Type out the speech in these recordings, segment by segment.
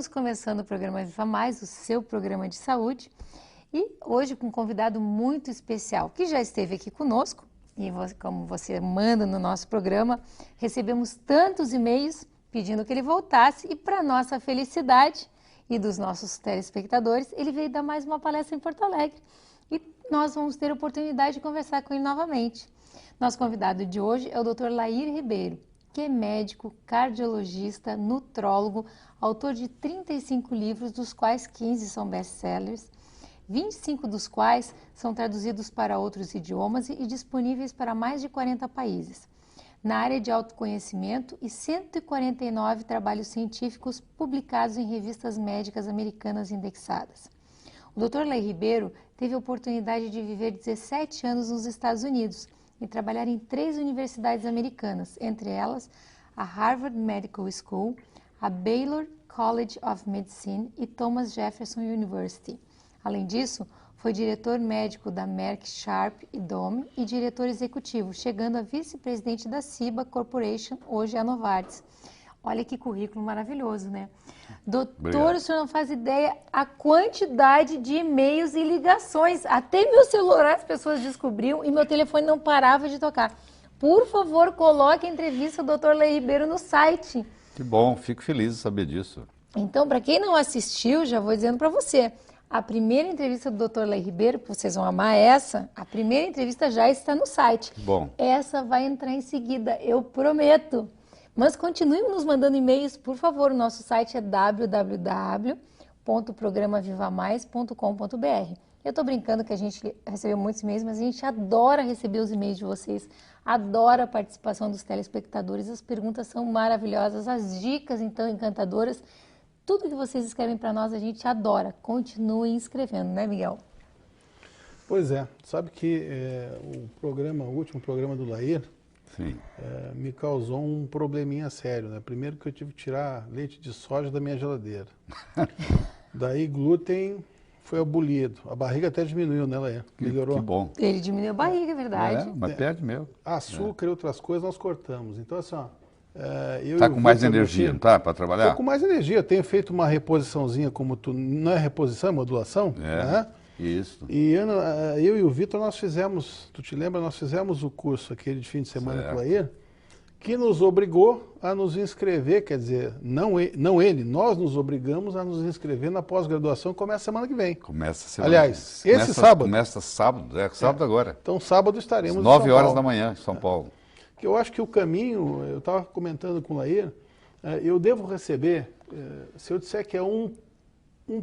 Estamos começando o programa Viva Mais, o seu programa de saúde, e hoje com um convidado muito especial, que já esteve aqui conosco, e como você manda no nosso programa, recebemos tantos e-mails pedindo que ele voltasse, e para nossa felicidade e dos nossos telespectadores, ele veio dar mais uma palestra em Porto Alegre, e nós vamos ter a oportunidade de conversar com ele novamente. Nosso convidado de hoje é o Dr. Lair Ribeiro, que é médico, cardiologista, nutrólogo, autor de 35 livros, dos quais 15 são best-sellers, 25 dos quais são traduzidos para outros idiomas e disponíveis para mais de 40 países. Na área de autoconhecimento e 149 trabalhos científicos publicados em revistas médicas americanas indexadas. O Dr. Lair Ribeiro teve a oportunidade de viver 17 anos nos Estados Unidos e trabalhar em 3 universidades americanas, entre elas a Harvard Medical School, a Baylor College of Medicine e Thomas Jefferson University. Além disso, foi diretor médico da Merck Sharp e Dohme e diretor executivo, chegando a vice-presidente da Ciba Corporation, hoje a Novartis. Olha que currículo maravilhoso, né? Doutor, obrigado. O senhor não faz ideia a quantidade de e-mails e ligações. Até meu celular as pessoas descobriam e meu telefone não parava de tocar. Por favor, coloque a entrevista do Dr. Lair Ribeiro no site. Que bom, fico feliz de saber disso. Então, para quem não assistiu, já vou dizendo para você. A primeira entrevista do Dr. Lair Ribeiro, que vocês vão amar essa, a primeira entrevista já está no site. Que bom. Essa vai entrar em seguida, eu prometo. Mas continue nos mandando e-mails, por favor. O nosso site é www.programavivamais.com.br. Eu estou brincando que a gente recebeu muitos e-mails, mas a gente adora receber os e-mails de vocês, adora a participação dos telespectadores, as perguntas são maravilhosas, as dicas, então, encantadoras. Tudo que vocês escrevem para nós, a gente adora. Continuem escrevendo, né, Miguel? Pois é. Sabe que o último programa do Lair, me causou um probleminha sério, né? Primeiro que eu tive que tirar leite de soja da minha geladeira. Daí glúten foi abolido. A barriga até diminuiu, né, Lair? Melhorou. Que bom. Ele diminuiu a barriga, é verdade. Mas perde mesmo. Açúcar e outras coisas nós cortamos. Então, assim, ó, tá com mais energia, não tá, para trabalhar? Tô com mais energia. Eu tenho feito uma reposiçãozinha, como tu... Não é reposição, é modulação, né? Isso. E eu e o Vitor, nós fizemos, tu te lembra, nós fizemos o curso aquele de fim de semana com o Lair, que nos obrigou a nos inscrever, quer dizer, não ele, nós nos obrigamos a nos inscrever na pós-graduação, que começa semana que vem. Começa semana. Aliás, esse sábado. Começa sábado, sábado agora. Então sábado estaremos às em 9 horas da manhã, em São Paulo. Que eu acho que o caminho, eu estava comentando com o Lair, eu devo receber, se eu disser que é um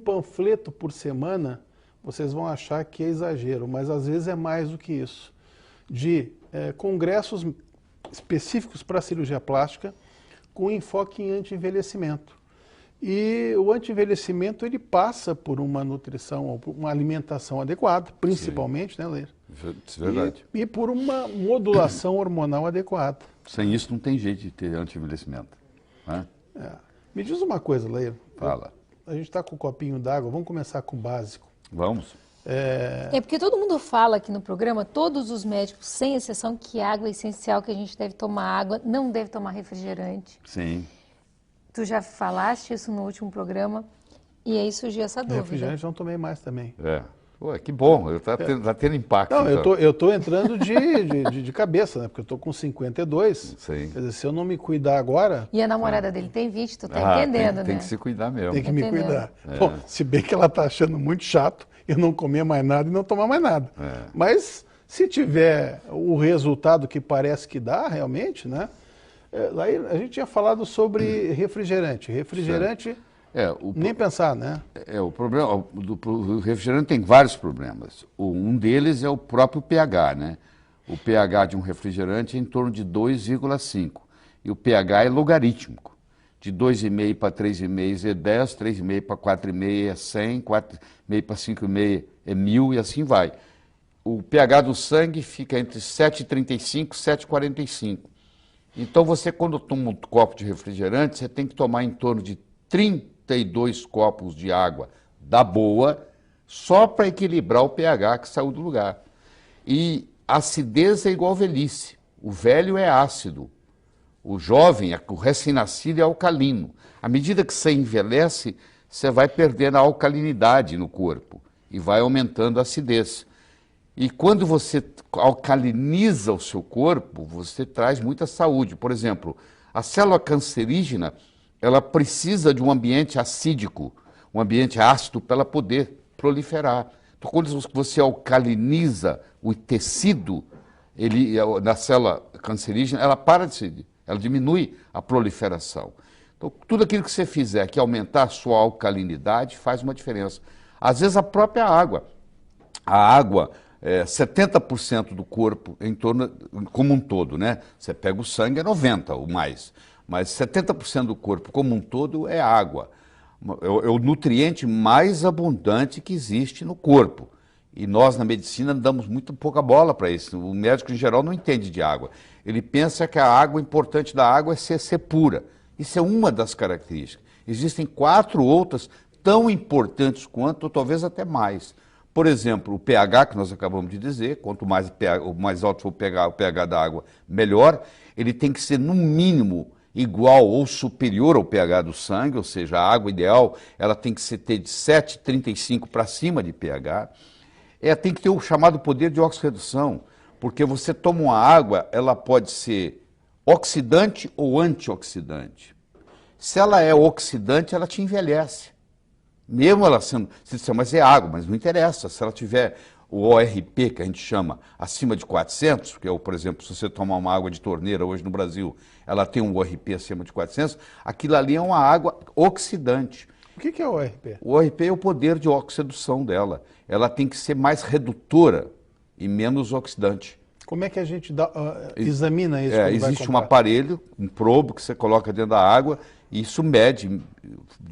panfleto por semana, vocês vão achar que é exagero, mas às vezes é mais do que isso. De congressos específicos para cirurgia plástica com enfoque em anti-envelhecimento. E o anti-envelhecimento ele passa por uma nutrição, uma alimentação adequada, principalmente, né, Leir? Verdade. E por uma modulação hormonal adequada. Sem isso não tem jeito de ter anti-envelhecimento. Né? Me diz uma coisa, Leir. Fala. A gente está com um copinho d'água, vamos começar com o básico. Vamos. É porque todo mundo fala aqui no programa, todos os médicos, sem exceção, que água é essencial, que a gente deve tomar água, não deve tomar refrigerante. Sim. Tu já falaste isso no último programa e aí surgiu essa dúvida. Refrigerante não tomei mais também. Ué, que bom, tá tendo impacto. Não, então. eu tô entrando de cabeça, né? Porque eu tô com 52. Sim. Quer dizer, se eu não me cuidar agora... E a namorada dele tem 20, tu tá entendendo, né? Tem que se cuidar mesmo. Tem que me cuidar. Bom, se bem que ela tá achando muito chato eu não comer mais nada e não tomar mais nada. Mas se tiver o resultado que parece que dá, realmente, né? Lá a gente tinha falado sobre refrigerante. Refrigerante... nem pensar, né? O problema do refrigerante tem vários problemas. Um deles é o próprio pH, né? O pH de um refrigerante é em torno de 2,5 e o pH é logarítmico. De 2,5 para 3,5 é 10, 3,5 para 4,5 é 100, 4,5 para 5,5 é 1000 e assim vai. O pH do sangue fica entre 7,35 e 7,45. Então você, quando toma um copo de refrigerante, você tem que tomar em torno de 32 copos de água da boa, só para equilibrar o pH que saiu do lugar. E acidez é igual velhice. O velho é ácido. O jovem, o recém-nascido é alcalino. À medida que você envelhece, você vai perdendo a alcalinidade no corpo e vai aumentando a acidez. E quando você alcaliniza o seu corpo, você traz muita saúde. Por exemplo, a célula cancerígena, ela precisa de um ambiente acídico, um ambiente ácido para ela poder proliferar. Então, quando você alcaliniza o tecido, na célula cancerígena, ela para de se, ela diminui a proliferação. Então, tudo aquilo que você fizer que aumentar a sua alcalinidade faz uma diferença. Às vezes a própria água. A água, 70% do corpo em torno, como um todo, né? Você pega o sangue, é 90% ou mais. Mas 70% do corpo como um todo é água. É o nutriente mais abundante que existe no corpo. E nós, na medicina, damos muito pouca bola para isso. O médico, em geral, não entende de água. Ele pensa que a água, o importante da água é ser pura. Isso é uma das características. Existem 4 outras tão importantes quanto, ou talvez até mais. Por exemplo, o pH, que nós acabamos de dizer, quanto mais, mais alto for o pH da água, melhor. Ele tem que ser, no mínimo, igual ou superior ao pH do sangue, ou seja, a água ideal ela tem que ter de 7,35 para cima de pH. Tem que ter o chamado poder de oxirredução, porque você toma uma água, ela pode ser oxidante ou antioxidante. Se ela é oxidante, ela te envelhece. Mesmo ela sendo, você diz, mas é água, mas não interessa. Se ela tiver o ORP, que a gente chama, acima de 400, porque, por exemplo, se você tomar uma água de torneira hoje no Brasil, ela tem um ORP acima de 400, aquilo ali é uma água oxidante. O que é o ORP? O ORP é o poder de oxidação dela. Ela tem que ser mais redutora e menos oxidante. Como é que a gente examina isso? Existe um aparelho, um probo que você coloca dentro da água e isso mede,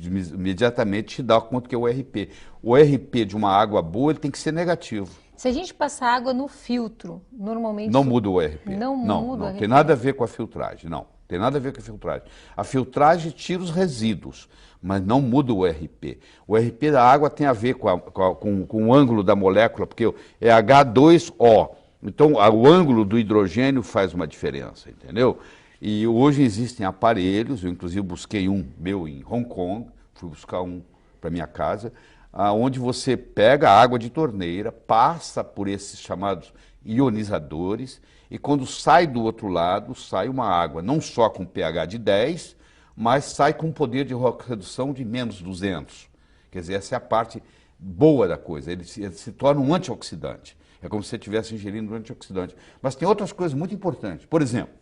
imediatamente te dá quanto que é o ORP. O ORP de uma água boa ele tem que ser negativo. Se a gente passar água no filtro, normalmente... Não muda o ORP. Não muda o ORP. Tem nada a ver com a filtragem, não. Tem nada a ver com a filtragem. A filtragem tira os resíduos, mas não muda o ORP. O ORP da água tem a ver com o ângulo da molécula, porque é H2O. Então, o ângulo do hidrogênio faz uma diferença, entendeu? E hoje existem aparelhos, eu inclusive busquei um meu em Hong Kong, fui buscar um para minha casa, onde você pega a água de torneira, passa por esses chamados ionizadores, e quando sai do outro lado, sai uma água não só com pH de 10, mas sai com poder de redução de menos 200. Quer dizer, essa é a parte boa da coisa, ele se torna um antioxidante. É como se você estivesse ingerindo um antioxidante. Mas tem outras coisas muito importantes. Por exemplo,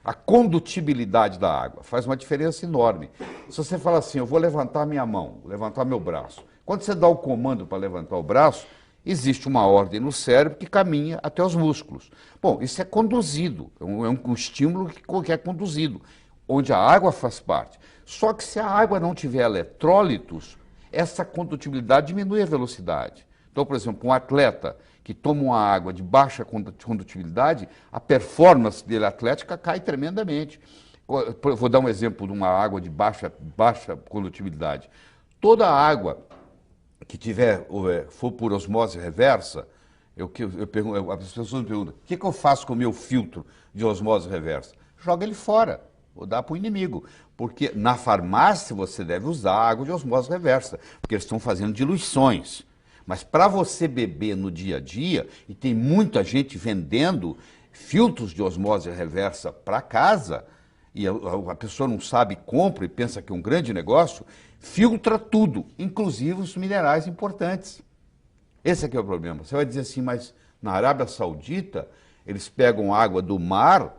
a condutibilidade da água faz uma diferença enorme. Se você fala assim, eu vou levantar minha mão, levantar meu braço. Quando você dá o comando para levantar o braço, existe uma ordem no cérebro que caminha até os músculos. Bom, isso é conduzido, é um estímulo que é conduzido, onde a água faz parte. Só que se a água não tiver eletrólitos, essa condutibilidade diminui a velocidade. Então, por exemplo, um atleta que toma uma água de baixa condutibilidade, a performance dele atlética cai tremendamente. Vou dar um exemplo de uma água de baixa condutibilidade. Toda água que for por osmose reversa, as pessoas me perguntam, o que eu faço com o meu filtro de osmose reversa? Joga ele fora, ou dá para o inimigo. Porque na farmácia você deve usar água de osmose reversa, porque eles estão fazendo diluições. Mas para você beber no dia a dia, e tem muita gente vendendo filtros de osmose reversa para casa, e a pessoa não sabe, compra e pensa que é um grande negócio, filtra tudo, inclusive os minerais importantes. Esse aqui é o problema. Você vai dizer assim, mas na Arábia Saudita, eles pegam água do mar,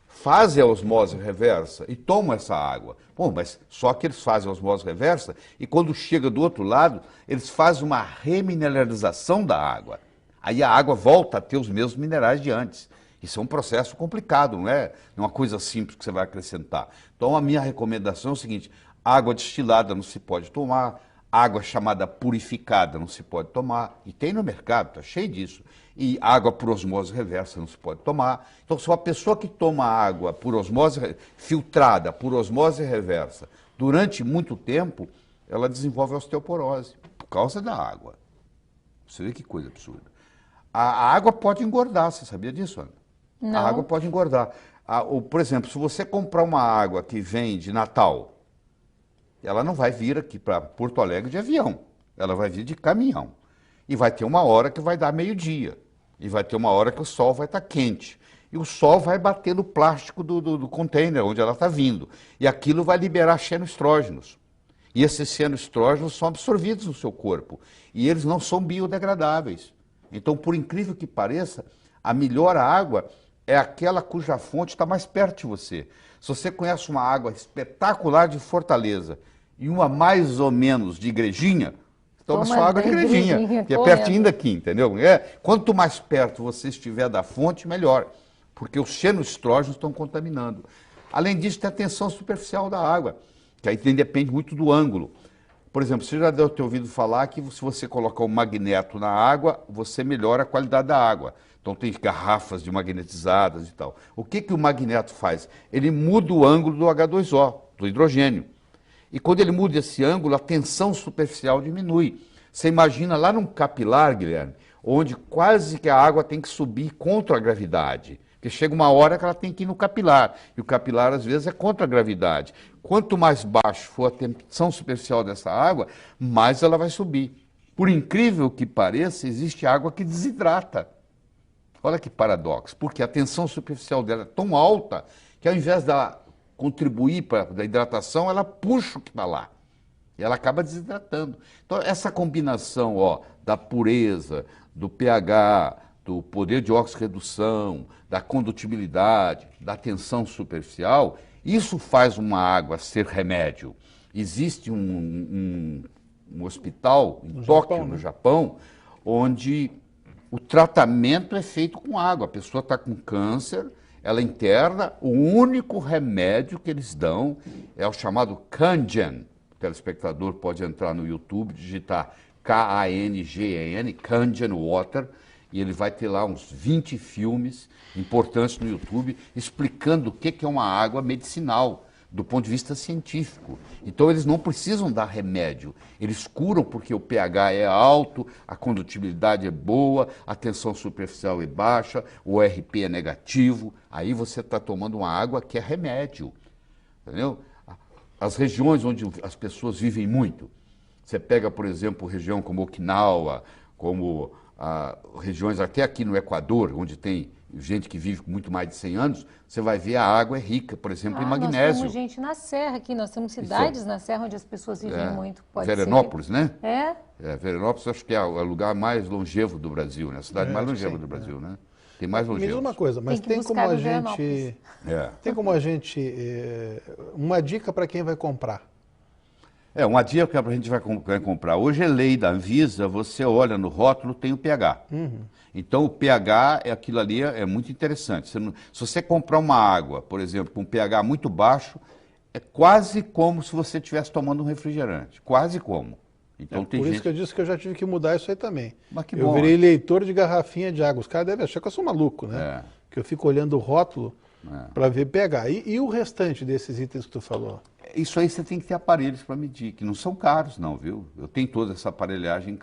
fazem a osmose reversa e tomam essa água. Bom, mas só que eles fazem a osmose reversa e quando chega do outro lado, eles fazem uma remineralização da água. Aí a água volta a ter os mesmos minerais de antes. Isso é um processo complicado, não é uma coisa simples que você vai acrescentar. Então a minha recomendação é o seguinte, água destilada não se pode tomar, água chamada purificada não se pode tomar, e tem no mercado, está cheio disso. E água por osmose reversa não se pode tomar. Então, se uma pessoa que toma água por osmose filtrada, por osmose reversa, durante muito tempo, ela desenvolve osteoporose, por causa da água. Você vê que coisa absurda. A água pode engordar, você sabia disso, Ana? Não. A água pode engordar. Por exemplo, se você comprar uma água que vem de Natal, ela não vai vir aqui para Porto Alegre de avião, ela vai vir de caminhão. E vai ter uma hora que vai dar meio-dia, e vai ter uma hora que o sol vai estar quente. E o sol vai bater no plástico do container onde ela está vindo. E aquilo vai liberar xenoestrógenos. E esses xenoestrógenos são absorvidos no seu corpo. E eles não são biodegradáveis. Então, por incrível que pareça, a melhor água é aquela cuja fonte está mais perto de você. Se você conhece uma água espetacular de Fortaleza e uma mais ou menos de Igrejinha, toma sua água de Igrejinha, que é pertinho daqui, entendeu? Quanto mais perto você estiver da fonte, melhor. Porque os xenoestrógenos estão contaminando. Além disso, tem a tensão superficial da água, que aí depende muito do ângulo. Por exemplo, você já deve ter ouvido falar que se você colocar um magneto na água, você melhora a qualidade da água. Então tem garrafas de magnetizadas e tal. O que o magneto faz? Ele muda o ângulo do H2O, do hidrogênio. E quando ele muda esse ângulo, a tensão superficial diminui. Você imagina lá num capilar, Guilherme, onde quase que a água tem que subir contra a gravidade. Porque chega uma hora que ela tem que ir no capilar, e o capilar às vezes é contra a gravidade. Quanto mais baixo for a tensão superficial dessa água, mais ela vai subir. Por incrível que pareça, existe água que desidrata. Olha que paradoxo, porque a tensão superficial dela é tão alta que ao invés dela contribuir para a hidratação, ela puxa o que está lá. E ela acaba desidratando. Então essa combinação da pureza, do pH, do poder de oxirredução, da condutibilidade, da tensão superficial, isso faz uma água ser remédio. Existe um hospital em Tóquio, no Japão, onde o tratamento é feito com água. A pessoa está com câncer, ela interna, o único remédio que eles dão é o chamado Kangen. O telespectador pode entrar no YouTube, digitar Kangen, Kangen Water, e ele vai ter lá uns 20 filmes importantes no YouTube explicando o que é uma água medicinal, do ponto de vista científico. Então eles não precisam dar remédio, eles curam porque o pH é alto, a condutibilidade é boa, a tensão superficial é baixa, o ORP é negativo, aí você está tomando uma água que é remédio, entendeu? As regiões onde as pessoas vivem muito, você pega, por exemplo, região como Okinawa, como regiões até aqui no Equador, onde tem gente que vive com muito mais de 100 anos, você vai ver a água é rica, por exemplo, em magnésio. Nós temos gente na Serra aqui, nós temos cidades na Serra onde as pessoas vivem muito. Veranópolis, né? É? Veranópolis acho que é o lugar mais longevo do Brasil, né? A cidade mais longeva do Brasil, né? Tem mais longevos. Me diz uma coisa, mas tem como a gente... Tem como a gente... uma dica para quem vai comprar. Uma dica para a gente vai comprar. Hoje é lei da Anvisa, você olha no rótulo, tem o pH. Então o pH, aquilo ali é muito interessante. Se você comprar uma água, por exemplo, com pH muito baixo, é quase como se você estivesse tomando um refrigerante. Quase como. Então, tem isso que eu disse que eu já tive que mudar isso aí também. Mas que eu virei leitor de garrafinha de água. Os caras devem achar que eu sou maluco, né? Que eu fico olhando o rótulo para ver pH. E o restante desses itens que tu falou? Isso aí você tem que ter aparelhos para medir, que não são caros não, viu? Eu tenho toda essa aparelhagem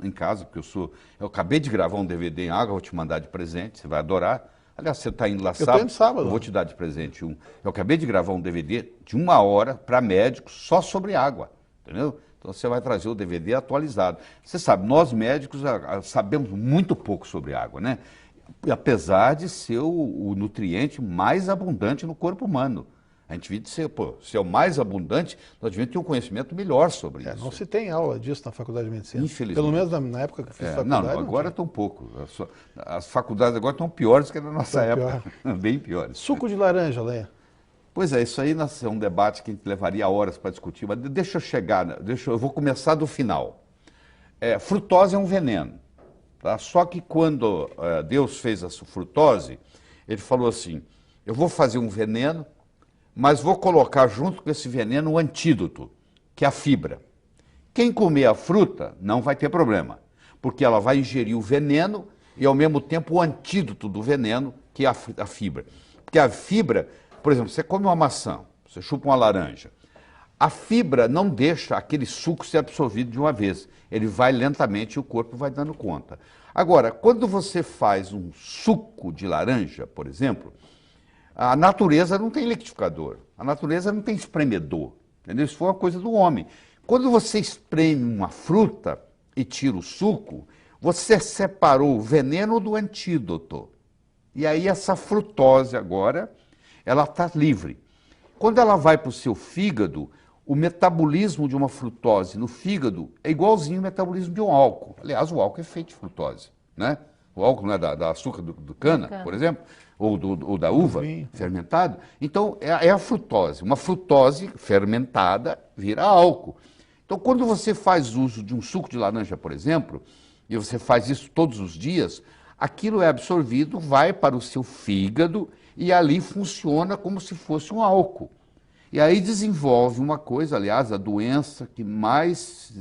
em casa, porque eu acabei de gravar um DVD em água, vou te mandar de presente, você vai adorar. Aliás, você está indo lá sábado, eu vou te dar de presente um. Eu acabei de gravar um DVD de 1 hora para médicos só sobre água, entendeu? Então você vai trazer o DVD atualizado. Você sabe, nós médicos sabemos muito pouco sobre água, né? Apesar de ser o nutriente mais abundante no corpo humano. A gente devia ser o mais abundante, nós devíamos ter um conhecimento melhor sobre isso. Não se tem aula disso na faculdade de medicina. Infelizmente. Pelo menos na época que eu fiz faculdade. Não, agora estão pouco. As faculdades agora estão piores que na nossa época. Bem piores. Suco de laranja, Leia. Pois é, isso aí é um debate que a gente levaria horas para discutir, mas deixa eu chegar, eu vou começar do final. Frutose é um veneno, tá? Só que quando Deus fez a frutose, ele falou assim, eu vou fazer um veneno, mas vou colocar junto com esse veneno um antídoto, que é a fibra. Quem comer a fruta não vai ter problema, porque ela vai ingerir o veneno e ao mesmo tempo o antídoto do veneno, que é a fibra. Porque a fibra, por exemplo, você come uma maçã, você chupa uma laranja, a fibra não deixa aquele suco ser absorvido de uma vez, ele vai lentamente e o corpo vai dando conta. Agora, quando você faz um suco de laranja, por exemplo, a natureza não tem liquidificador, a natureza não tem espremedor, Entendeu? Isso foi uma coisa do homem. Quando você espreme uma fruta e tira o suco, você separou o veneno do antídoto. E aí essa frutose agora, ela está livre. Quando ela vai para o seu fígado, o metabolismo de uma frutose no fígado é igualzinho ao metabolismo de um álcool. Aliás, o álcool é feito de frutose, né? O álcool não é da açúcar do cana, por exemplo, ou da uva fermentado. Então, é a frutose. Uma frutose fermentada vira álcool. Então, quando você faz uso de um suco de laranja, por exemplo, e você faz isso todos os dias, aquilo é absorvido, vai para o seu fígado e ali funciona como se fosse um álcool. E aí desenvolve uma coisa, aliás, a doença que mais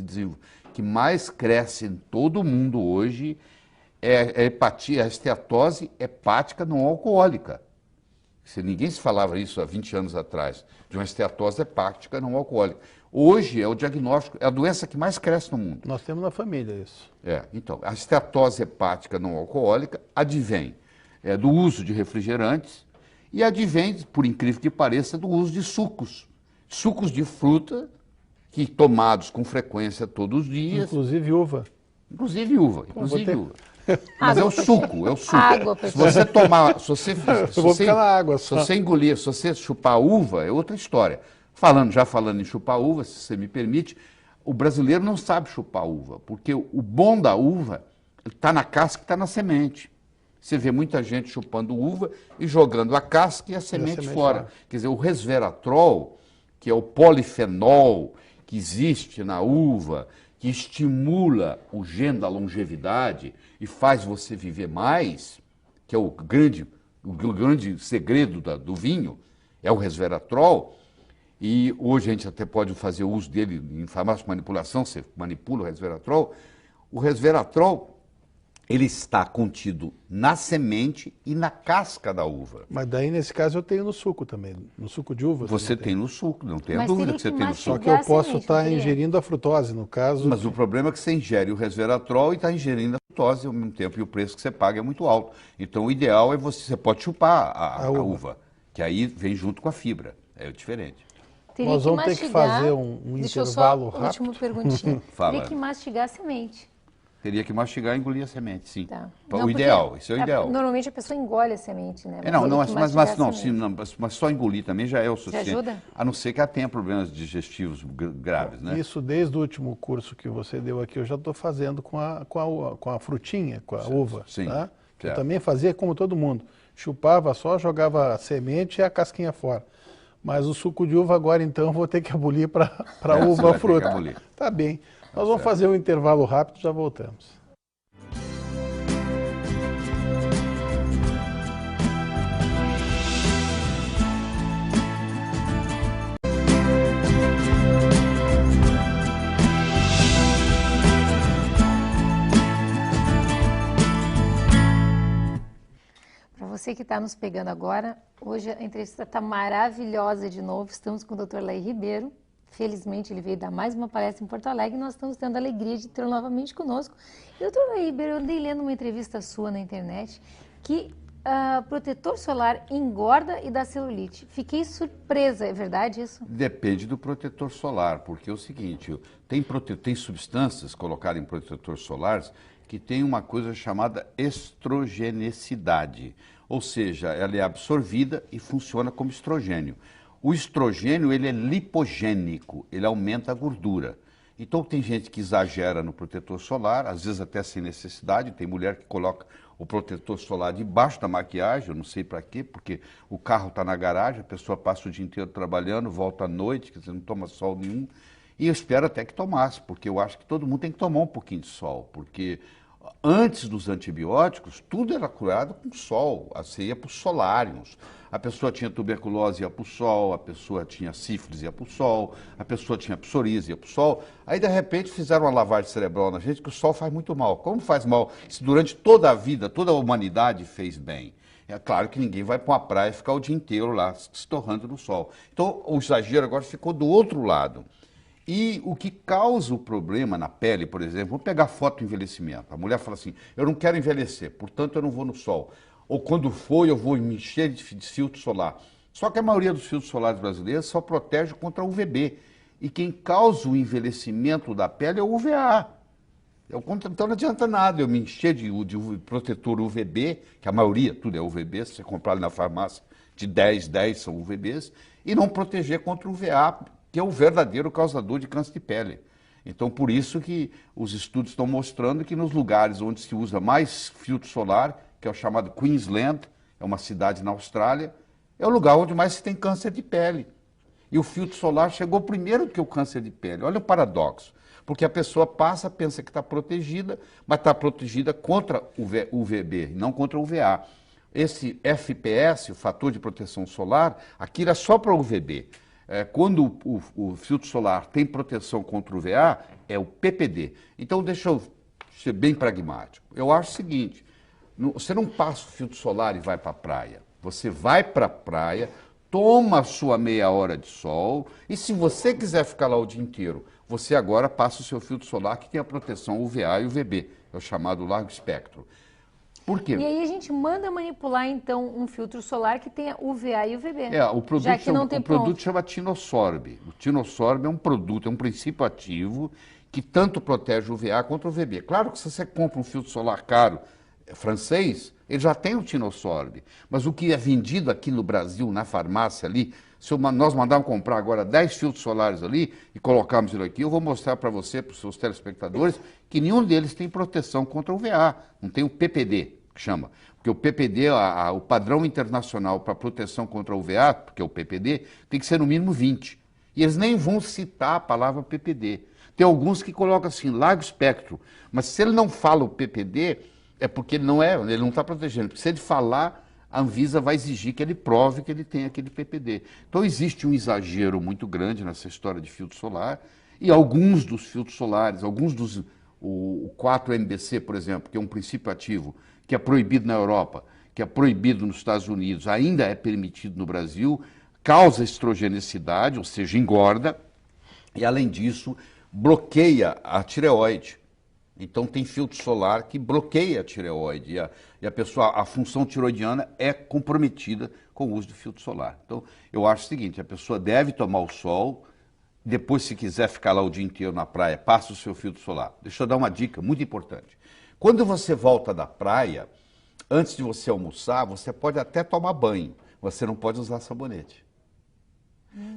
cresce em todo o mundo hoje é a esteatose hepática não alcoólica. Ninguém se falava isso há 20 anos atrás, de uma esteatose hepática não alcoólica. Hoje é o diagnóstico, é a doença que mais cresce no mundo. Nós temos na família isso. Então, a esteatose hepática não alcoólica advém do uso de refrigerantes e advém, por incrível que pareça, do uso de sucos. Sucos de fruta, que tomados com frequência todos os dias. Inclusive uva. Inclusive uva. Mas é o suco. Água, se você tomar, se você engolir, se você chupar uva, é outra história. Já falando em chupar uva, se você me permite, o brasileiro não sabe chupar uva, porque o bom da uva está na casca e está na semente. Você vê muita gente chupando uva e jogando a casca e a semente fora. Quer dizer, o resveratrol, que é o polifenol que existe na uva, que estimula o gene da longevidade e faz você viver mais, que é o grande segredo do vinho, é o resveratrol. E hoje a gente até pode fazer uso dele em farmácia de manipulação, você manipula o resveratrol. O resveratrol, ele está contido na semente e na casca da uva. Mas daí, nesse caso, eu tenho no suco também. No suco de uva. Você tem no suco, não tenha dúvida que você tem no suco. Só que eu posso estar ingerindo a frutose, no caso. Mas o problema é que você ingere o resveratrol e está ingerindo a frutose ao mesmo tempo, e o preço que você paga é muito alto. Então, o ideal é você pode chupar a uva, que aí vem junto com a fibra. É diferente. Nós vamos ter que fazer um intervalo rápido. Última perguntinha. Teria que mastigar a semente. Teria que mastigar e engolir a semente, sim. Tá. O ideal, isso é o ideal. Normalmente a pessoa engole a semente, né? Mas só engolir também já é o suficiente. Já ajuda? A não ser que ela tenha problemas digestivos graves, né? Isso desde o último curso que você deu aqui, eu já estou fazendo com a frutinha, com a uva. Sim. Tá? Eu também fazia como todo mundo. Chupava só, jogava a semente e a casquinha fora. Mas o suco de uva agora, então, vou ter que abolir para a uva fruta. Tá bem. Nós vamos fazer um intervalo rápido, já voltamos. Para você que está nos pegando agora, hoje a entrevista está maravilhosa de novo. Estamos com o Dr. Laí Ribeiro. Felizmente, ele veio dar mais uma palestra em Porto Alegre e nós estamos tendo a alegria de tê-lo novamente conosco. E, doutor Laí Ribeiro, eu andei lendo uma entrevista sua na internet que protetor solar engorda e dá celulite. Fiquei surpresa, é verdade isso? Depende do protetor solar, porque é o seguinte, tem substâncias colocadas em protetor solares que tem uma coisa chamada estrogenicidade, ou seja, ela é absorvida e funciona como estrogênio. O estrogênio, ele é lipogênico, ele aumenta a gordura. Então tem gente que exagera no protetor solar, às vezes até sem necessidade, tem mulher que coloca o protetor solar debaixo da maquiagem, eu não sei para quê, porque o carro está na garagem, a pessoa passa o dia inteiro trabalhando, volta à noite, quer dizer, não toma sol nenhum, e eu espero até que tomasse, porque eu acho que todo mundo tem que tomar um pouquinho de sol, porque antes dos antibióticos, tudo era curado com sol, você ia para os solários. A pessoa tinha tuberculose, ia para o sol, a pessoa tinha sífilis, ia para o sol, a pessoa tinha psoríase, ia para o sol. Aí, de repente, fizeram uma lavagem cerebral na gente, que o sol faz muito mal. Como faz mal? Se durante toda a vida, toda a humanidade fez bem. É claro que ninguém vai para uma praia e ficar o dia inteiro lá, se torrando no sol. Então, o exagero agora ficou do outro lado. E o que causa o problema na pele, por exemplo, vamos pegar foto do envelhecimento. A mulher fala assim, eu não quero envelhecer, portanto eu não vou no sol. Ou quando for, eu vou me encher de filtro solar. Só que a maioria dos filtros solares brasileiros só protege contra a UVB. e quem causa o envelhecimento da pele é o UVA. Então não adianta nada eu me encher de protetor UVB, que a maioria, tudo é UVB, se você comprar ali na farmácia, de 10 são UVBs, e não proteger contra o UVA, que é o verdadeiro causador de câncer de pele. Então, por isso que os estudos estão mostrando que nos lugares onde se usa mais filtro solar, que é o chamado Queensland, é uma cidade na Austrália, é o lugar onde mais se tem câncer de pele. E o filtro solar chegou primeiro do que o câncer de pele. Olha o paradoxo. Porque a pessoa passa, pensa que está protegida, mas está protegida contra o UVB, não contra o UVA. Esse FPS, o fator de proteção solar, aqui era só para o UVB. Quando o filtro solar tem proteção contra o UVA, é o PPD. Então, deixa eu ser bem pragmático. Eu acho o seguinte, você não passa o filtro solar e vai para a praia. Você vai para a praia, toma a sua meia hora de sol, e se você quiser ficar lá o dia inteiro, você agora passa o seu filtro solar que tem a proteção UVA e UVB, é o chamado largo espectro. Por quê? E aí a gente manda manipular, então, um filtro solar que tenha UVA e UVB. O produto chama Tinosorb. O Tinosorb é um produto, é um princípio ativo que tanto protege o UVA contra o UVB. Claro que se você compra um filtro solar caro francês, ele já tem o Tinosorb. Mas o que é vendido aqui no Brasil, na farmácia ali, se nós mandarmos comprar agora 10 filtros solares ali e colocarmos ele aqui, eu vou mostrar para você, para os seus telespectadores, que nenhum deles tem proteção contra o UVA. Não tem o PPD, que chama. Porque o PPD, o padrão internacional para proteção contra o UVA, porque é o PPD, tem que ser no mínimo 20. E eles nem vão citar a palavra PPD. Tem alguns que colocam assim, largo espectro. Mas se ele não fala o PPD, é porque ele não está protegendo. Porque se ele falar, a Anvisa vai exigir que ele prove que ele tem aquele PPD. Então existe um exagero muito grande nessa história de filtro solar, e alguns dos filtros solares, o 4-MBC, por exemplo, que é um princípio ativo, que é proibido na Europa, que é proibido nos Estados Unidos, ainda é permitido no Brasil, causa estrogenicidade, ou seja, engorda, e além disso, bloqueia a tireoide. Então tem filtro solar que bloqueia a tireoide e a função tiroidiana é comprometida com o uso do filtro solar. Então eu acho o seguinte, a pessoa deve tomar o sol, depois se quiser ficar lá o dia inteiro na praia, passa o seu filtro solar. Deixa eu dar uma dica muito importante. Quando você volta da praia, antes de você almoçar, você pode até tomar banho, você não pode usar sabonete.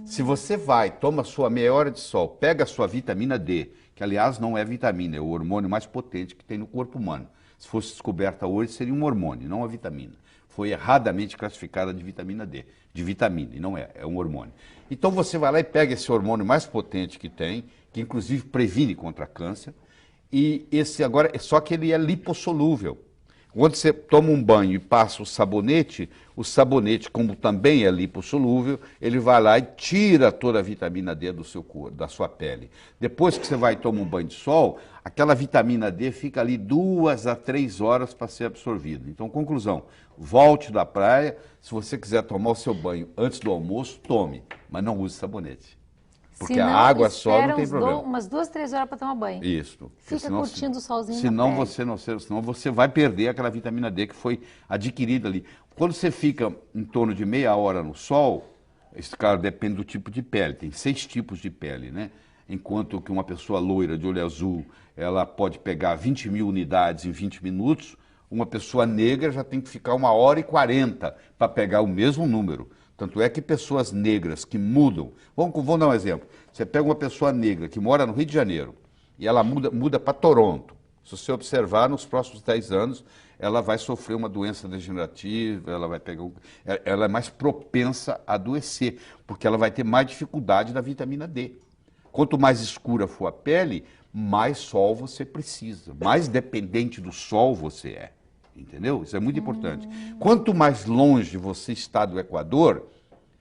Se você vai, toma sua meia hora de sol, pega a sua vitamina D, que aliás não é vitamina, é o hormônio mais potente que tem no corpo humano. Se fosse descoberta hoje, seria um hormônio, não a vitamina. Foi erradamente classificada de vitamina D, de vitamina, e não é um hormônio. Então você vai lá e pega esse hormônio mais potente que tem, que inclusive previne contra câncer, e esse agora, só que ele é lipossolúvel. Quando você toma um banho e passa o sabonete, como também é lipossolúvel, ele vai lá e tira toda a vitamina D do seu corpo, da sua pele. Depois que você vai tomar um banho de sol, aquela vitamina D fica ali 2 a 3 horas para ser absorvida. Então, conclusão, volte da praia, se você quiser tomar o seu banho antes do almoço, tome, mas não use sabonete. Porque a água só não tem problema. Umas 2, 3 horas para tomar banho. Isso. Fica curtindo o solzinho senão na pele. Senão você vai perder aquela vitamina D que foi adquirida ali. Quando você fica em torno de meia hora no sol, esse cara depende do tipo de pele. Tem 6 tipos de pele, né? Enquanto que uma pessoa loira de olho azul, ela pode pegar 20 mil unidades em 20 minutos, uma pessoa negra já tem que ficar 1h40 para pegar o mesmo número. Tanto é que pessoas negras que mudam... Vamos dar um exemplo. Você pega uma pessoa negra que mora no Rio de Janeiro e ela muda para Toronto. Se você observar, nos próximos 10 anos, ela vai sofrer uma doença degenerativa, ela é mais propensa a adoecer, porque ela vai ter mais dificuldade da vitamina D. Quanto mais escura for a pele, mais sol você precisa, mais dependente do sol você é. Entendeu? Isso é muito importante. Quanto mais longe você está do Equador,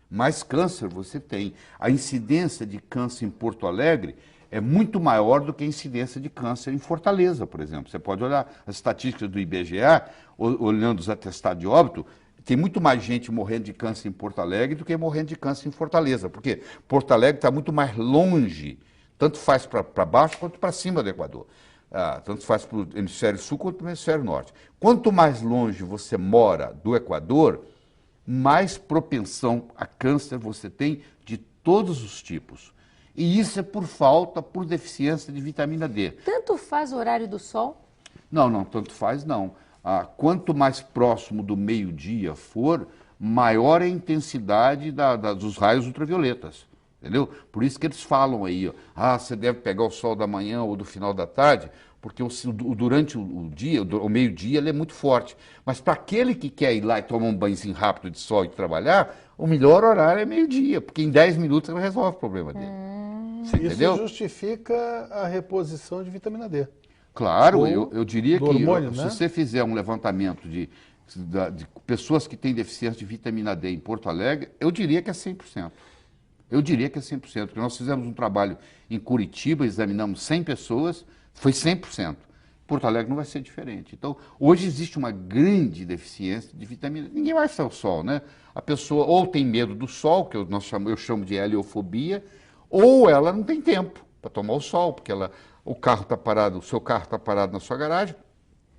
mais câncer você tem. A incidência de câncer em Porto Alegre é muito maior do que a incidência de câncer em Fortaleza, por exemplo. Você pode olhar as estatísticas do IBGE, olhando os atestados de óbito, tem muito mais gente morrendo de câncer em Porto Alegre do que morrendo de câncer em Fortaleza. Porque Porto Alegre está muito mais longe, tanto faz para baixo quanto para cima do Equador. Tanto faz para o hemisfério sul quanto para o hemisfério norte. Quanto mais longe você mora do Equador, mais propensão a câncer você tem de todos os tipos. E isso é por falta, por deficiência de vitamina D. Tanto faz o horário do sol? Não, tanto faz não. Quanto mais próximo do meio-dia for, maior é a intensidade dos raios ultravioletas. Entendeu? Por isso que eles falam aí, ó, você deve pegar o sol da manhã ou do final da tarde, porque durante o dia, o meio-dia, ele é muito forte. Mas para aquele que quer ir lá e tomar um banhozinho rápido de sol e trabalhar, o melhor horário é meio-dia, porque em 10 minutos ele resolve o problema dele. Você entendeu? Isso justifica a reposição de vitamina D. Claro, eu diria que hormônio, se né? você fizer um levantamento de pessoas que têm deficiência de vitamina D em Porto Alegre, eu diria que é 100%. Eu diria que é 100%, porque nós fizemos um trabalho em Curitiba, examinamos 100 pessoas, foi 100%. Porto Alegre não vai ser diferente. Então, hoje existe uma grande deficiência de vitamina D. Ninguém vai estar ao sol, né? A pessoa ou tem medo do sol, que eu chamo de heliofobia, ou ela não tem tempo para tomar o sol, porque o carro está parado, o seu carro está parado na sua garagem,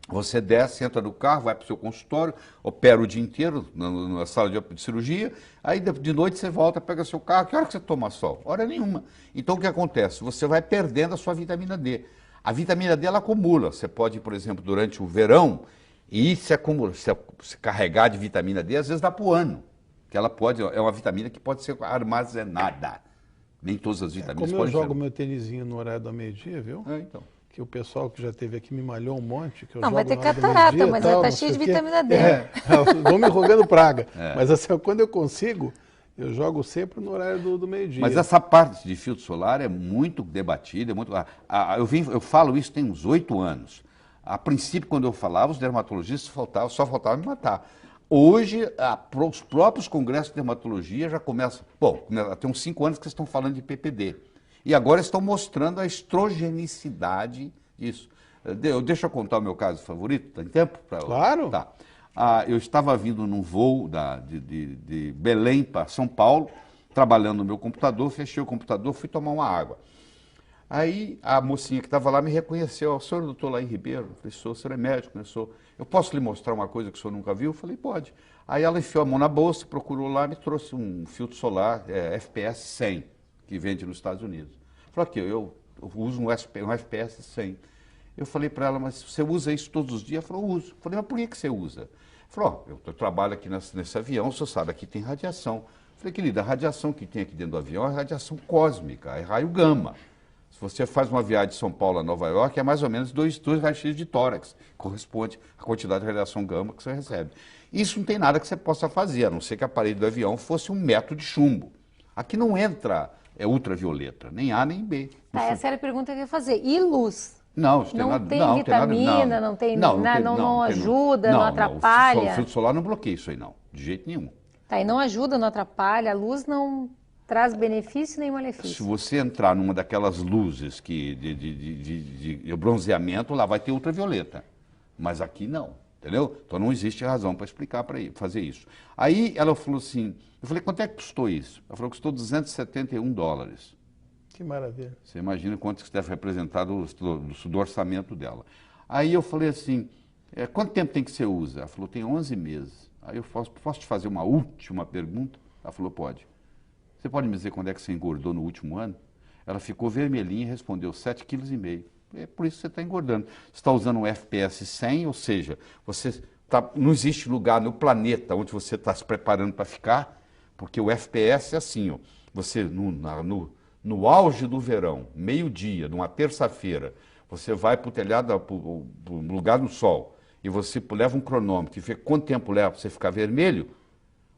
você desce, entra no carro, vai para o seu consultório, opera o dia inteiro na sala de cirurgia, aí de noite você volta, pega seu carro, que hora que você toma sol? Hora nenhuma. Então o que acontece? Você vai perdendo a sua vitamina D. A vitamina D ela acumula, você pode, por exemplo, durante o verão, e se carregar de vitamina D, às vezes dá para o ano, que ela é uma vitamina que pode ser armazenada. Nem todas as vitaminas Como eu podem jogo ser. meu tênisinho no horário do meio-dia, viu? Então. Que o pessoal que já esteve aqui me malhou um monte. Que eu Não, jogo vai ter na hora do catarata, meio-dia, mas tal, vai não estar cheio sei de o quê. vitamina D. Vão me rogando praga. Mas assim, quando eu consigo, eu jogo sempre no horário do meio-dia. Mas essa parte de filtro solar é muito debatida, eu falo isso tem uns 8 anos. A princípio, quando eu falava, os dermatologistas só faltavam me matar. Hoje, os próprios congressos de dermatologia já começam... Bom, tem uns 5 anos que eles estão falando de PPD. E agora estão mostrando a estrogenicidade disso. Deixa eu contar o meu caso favorito, tem tempo? Claro. Tá. Eu estava vindo num voo de Belém para São Paulo, trabalhando no meu computador, fechei o computador, fui tomar uma água. Aí a mocinha que estava lá me reconheceu, o senhor doutor Laí Ribeiro? Eu falei, o senhor é médico, né? Eu posso lhe mostrar uma coisa que o senhor nunca viu? Eu falei, pode. Aí ela enfiou a mão na bolsa, procurou lá, me trouxe um filtro solar FPS 100, que vende nos Estados Unidos. Falou, aqui, eu uso um FPS 100. Eu falei para ela, mas você usa isso todos os dias? Ela falou, uso. Eu falei, mas por que você usa? Ela falou, eu trabalho aqui nesse avião, o senhor sabe, aqui tem radiação. Eu falei, querida, a radiação que tem aqui dentro do avião é radiação cósmica, é raio gama. Se você faz uma viagem de São Paulo a Nova York, é mais ou menos dois raios-x de tórax, corresponde à quantidade de radiação gama que você recebe. Isso não tem nada que você possa fazer, a não ser que a parede do avião fosse um metro de chumbo. Aqui não entra ultravioleta, nem A nem B. Essa era a pergunta que eu ia fazer. E luz? Não, isso Não nada, tem vitamina, não tem nada, não ajuda, não atrapalha? O filtro solar não bloqueia isso aí, não, de jeito nenhum. Tá, e não ajuda, não atrapalha, a luz não traz benefício nem malefício. Se você entrar numa daquelas luzes de bronzeamento, lá vai ter ultravioleta. Mas aqui não, entendeu? Então não existe razão para explicar para fazer isso. Aí ela falou assim, eu falei, quanto é que custou isso? Ela falou que custou $271. Que maravilha. Você imagina quanto isso deve representar do orçamento dela. Aí eu falei assim, quanto tempo tem que você usa? Ela falou, tem 11 meses. Aí eu posso te fazer uma última pergunta? Ela falou, pode. Você pode me dizer quando é que você engordou no último ano? Ela ficou vermelhinha e respondeu 7,5 kg. É por isso que você está engordando. Você está usando um FPS 100, ou seja, não existe lugar no planeta onde você está se preparando para ficar, porque o FPS é assim, ó, você no auge do verão, meio-dia, numa terça-feira, você vai para o telhado, para o lugar do sol, e você leva um cronômetro e vê quanto tempo leva para você ficar vermelho,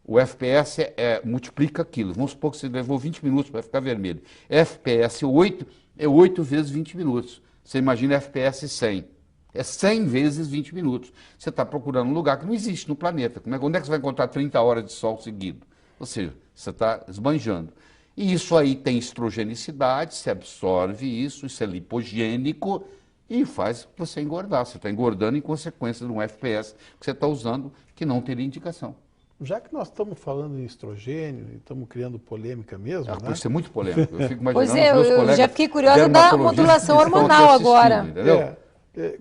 o FPS multiplica aquilo. Vamos supor que você levou 20 minutos para ficar vermelho. FPS 8 é 8 vezes 20 minutos. Você imagina FPS 100. É 100 vezes 20 minutos. Você está procurando um lugar que não existe no planeta. Onde é que você vai encontrar 30 horas de sol seguido? Ou seja, você está esbanjando. E isso aí tem estrogenicidade, você absorve isso é lipogênico e faz você engordar. Você está engordando em consequência de um FPS que você está usando que não teria indicação. Já que nós estamos falando em estrogênio e estamos criando polêmica mesmo, né? Isso é muito polêmico. Eu fico imaginando Pois os meus eu colegas já fiquei curiosa da modulação que estão hormonal aqui assistindo, agora. entendeu?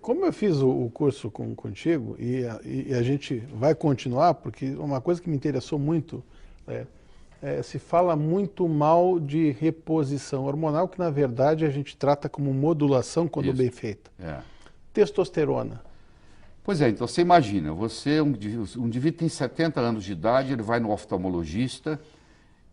Como eu fiz o curso contigo e a gente vai continuar, porque uma coisa que me interessou muito se fala muito mal de reposição hormonal, que na verdade a gente trata como modulação quando Isso. bem feita. É. Testosterona. Pois é, então você imagina, um indivíduo tem 70 anos de idade, ele vai no oftalmologista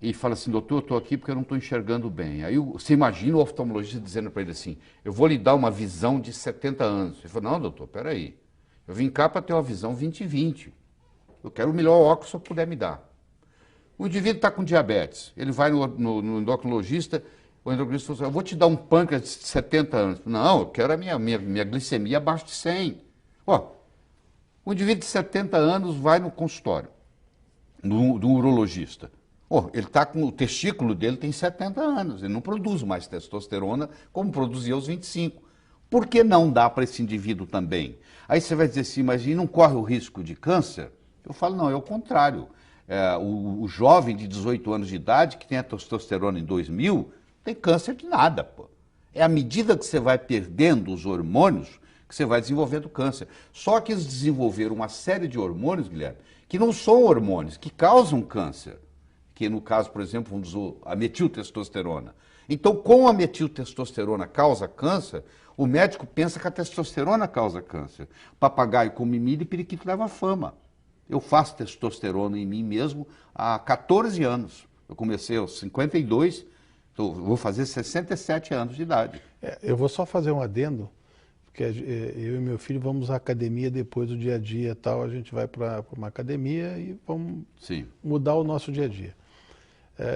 e fala assim, doutor, eu estou aqui porque eu não estou enxergando bem. Aí você imagina o oftalmologista dizendo para ele assim, eu vou lhe dar uma visão de 70 anos. Ele fala, não, doutor, peraí, eu vim cá para ter uma visão 20/20. Eu quero o melhor óculos que eu puder me dar. O indivíduo está com diabetes, ele vai no endocrinologista, o endocrinologista fala assim, eu vou te dar um pâncreas de 70 anos. Não, eu quero a minha glicemia abaixo de 100. Ó, o indivíduo de 70 anos vai no consultório do urologista. Oh, ele está com o testículo dele tem 70 anos, ele não produz mais testosterona como produzia aos 25. Por que não dá para esse indivíduo também? Aí você vai dizer assim, mas e não corre o risco de câncer? Eu falo, não, é o contrário. O jovem de 18 anos de idade que tem a testosterona em 2000 tem câncer de nada, pô. É à medida que você vai perdendo os hormônios que você vai desenvolvendo câncer. Só que eles desenvolveram uma série de hormônios, Guilherme, que não são hormônios, que causam câncer. Que no caso, por exemplo, vamos dizer, a metiltestosterona. Então, como a metiltestosterona causa câncer, o médico pensa que a testosterona causa câncer. Papagaio come milho e periquito leva fama. Eu faço testosterona em mim mesmo há 14 anos. Eu comecei aos 52, vou fazer 67 anos de idade. Eu vou só fazer um adendo, porque eu e meu filho vamos à academia depois do dia a dia e tal, a gente vai para uma academia e vamos mudar o nosso dia a dia.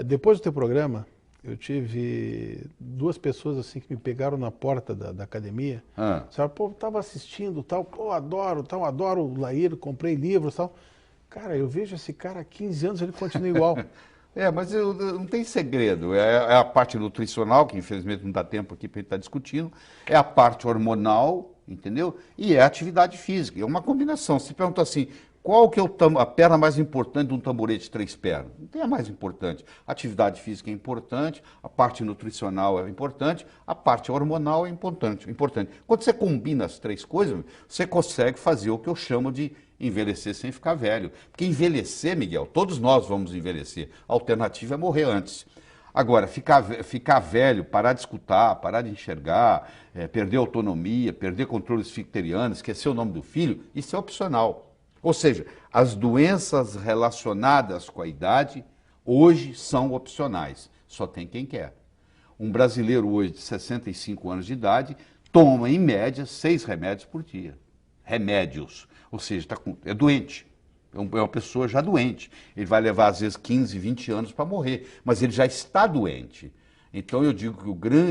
Depois do teu programa, eu tive duas pessoas assim que me pegaram na porta da academia. Disseram, pô, estava assistindo, tal, pô, adoro o Lair, comprei livros, tal. Cara, eu vejo esse cara há 15 anos, ele continua igual. Mas não tem segredo. É a parte nutricional, que infelizmente não dá tempo aqui para a gente estar discutindo, é a parte hormonal, entendeu? E é a atividade física. É uma combinação. Se pergunta assim, qual que é a perna mais importante de um tamborete de 3 pernas? Não tem a mais importante. A atividade física é importante, a parte nutricional é importante, a parte hormonal é importante. Quando você combina as 3 coisas, você consegue fazer o que eu chamo de envelhecer sem ficar velho. Porque envelhecer, Miguel, todos nós vamos envelhecer. A alternativa é morrer antes. Agora, ficar velho, parar de escutar, parar de enxergar, perder autonomia, perder controle esficteriano, esquecer o nome do filho, isso é opcional. Ou seja, as doenças relacionadas com a idade hoje são opcionais, só tem quem quer. Um brasileiro hoje de 65 anos de idade toma, em média, 6 remédios por dia. Remédios, ou seja, é doente, é uma pessoa já doente. Ele vai levar, às vezes, 15, 20 anos para morrer, mas ele já está doente. Então eu digo que o grande